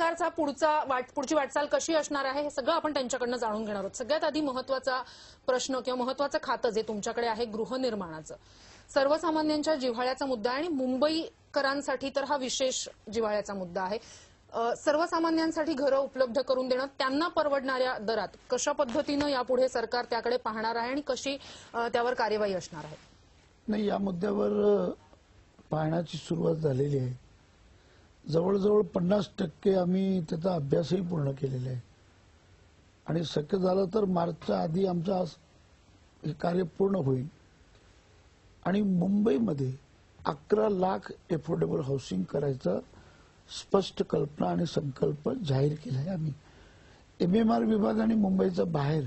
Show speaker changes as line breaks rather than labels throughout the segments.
सरकारचा पुढची वाटचाल कशी असणार आहे हे सगळं आपण त्यांच्याकडनं जाणून घेणार आहोत। सगळ्यात आधी महत्त्वाचा प्रश्न किंवा महत्त्वाचं खातं जे तुमच्याकडे आहे गृहनिर्माणाचं, सर्वसामान्यांच्या जिव्हाळ्याचा मुद्दा आहे आणि मुंबईकरांसाठी तर हा विशेष जिव्हाळ्याचा मुद्दा आहे। सर्वसामान्यांसाठी घरं उपलब्ध करून देणं, त्यांना परवडणाऱ्या दरात कशा पद्धतीनं यापुढे सरकार त्याकडे पाहणार आहे आणि कशी त्यावर कार्यवाही असणार आहे?
नाही, या मुद्द्यावर पाहण्याची सुरुवात झालेली आहे। जवळजवळ 50% आम्ही त्याचा अभ्यासही पूर्ण केलेला आहे आणि शक्य झालं तर मार्चच्या आधी आमचं हे कार्य पूर्ण होईल आणि मुंबईमध्ये 11 लाख एफोर्डेबल हाऊसिंग करायचं स्पष्ट कल्पना आणि संकल्प जाहीर केला आहे आम्ही। MMR विभाग आणि मुंबईच्या बाहेर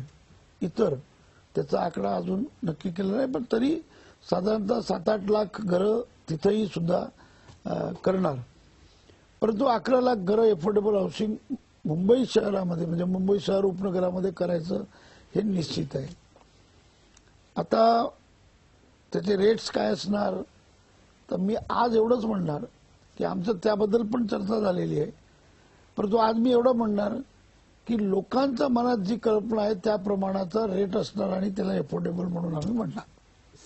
इतर त्याचा आकडा अजून नक्की केलेला नाही, पण तरी साधारणतः 7-8 लाख घरं तिथेही सुद्धा करणार। परंतु 11 लाख घरं एफोर्डेबल हाऊसिंग मुंबई शहरामध्ये म्हणजे मुंबई शहर उपनगरामध्ये करायचं हे निश्चित आहे। आता त्याचे रेट्स काय असणार तर मी आज एवढंच म्हणणार की आमचं त्याबद्दल पण चर्चा झालेली आहे, परंतु आज मी एवढं म्हणणार की लोकांच्या मनात जी कल्पना आहे त्या प्रमाणाचा रेट असणार आणि त्याला एफोर्डेबल म्हणून आम्ही म्हणणार।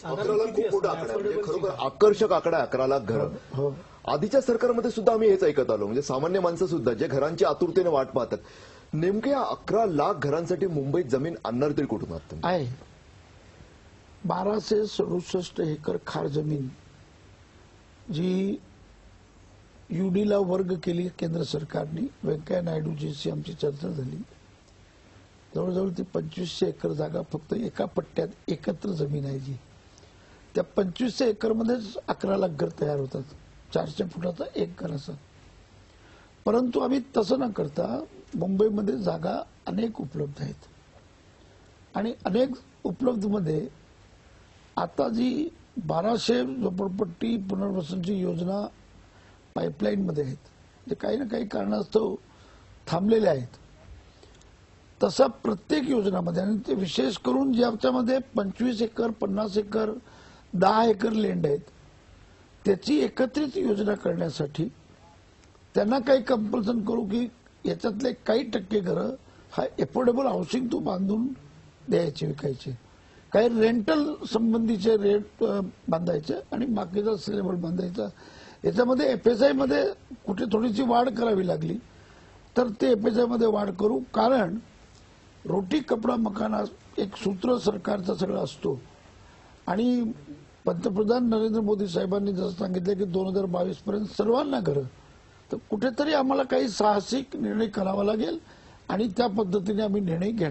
11 लाख खूप मोठा आकडा आहे, म्हणजे खरोखर आकर्षक आकडा 11 लाख घरं। आधीच्या सरकारमध्ये सुद्धा आम्ही हेच ऐकत आलो, म्हणजे सामान्य माणसं सुद्धा जे घरांची आतुरतेने वाट पाहतात, नेमके 11 लाख घरांसाठी मुंबईत जमीन आणणार तरी कुठून आहात तुम्ही?
आहे 1267 एकर खार जमीन जी UDला वर्ग केली केंद्र सरकारने, व्यंकय्या नायडूजीशी आमची चर्चा झाली। जवळजवळ ती 2500 एकर जागा फक्त एका पट्ट्यात एकत्र जमीन आहे जी, त्या 2500 एकरमध्येच 11 लाख घर तयार होतात, 400 फुटाचा एक घर असं। परंतु आम्ही तसं न करता मुंबईमध्ये जागा अनेक उपलब्ध आहेत आणि अनेक उपलब्धमध्ये आता जी 1200 झोपडपट्टी पुनर्वसनाची योजना पाईपलाईन मध्ये आहेत, जे काही ना काही कारणास्तव थांबलेले आहेत, तसा प्रत्येक योजनामध्ये आणि ते विशेष करून ज्याच्यामध्ये 25 एकर 50 एकर 10 एकर लँड आहेत त्याची एकत्रित योजना करण्यासाठी त्यांना काही कंपल्सन करू की याच्यातले काही टक्के घरं हा एफोर्डेबल हाऊसिंग तो बांधून द्यायचे, विकायचे, काही रेंटल संबंधीचे रेट बांधायचे आणि बाकीचा सिलेबल बांधायचा। याच्यामध्ये FSI मध्ये कुठे थोडीशी वाढ करावी लागली तर ते FSI मध्ये वाढ करू, कारण रोटी कपडा मकाना एक सूत्र सरकारचा सगळं असतो आणि पंतप्रधान नरेंद्र मोदी साहेबांनी जसं सांगितलं की 2022 पर्यंत सर्वांना घरं, तर कुठेतरी आम्हाला काही साहसिक निर्णय करावा लागेल आणि त्या पद्धतीने आम्ही निर्णय घेणार।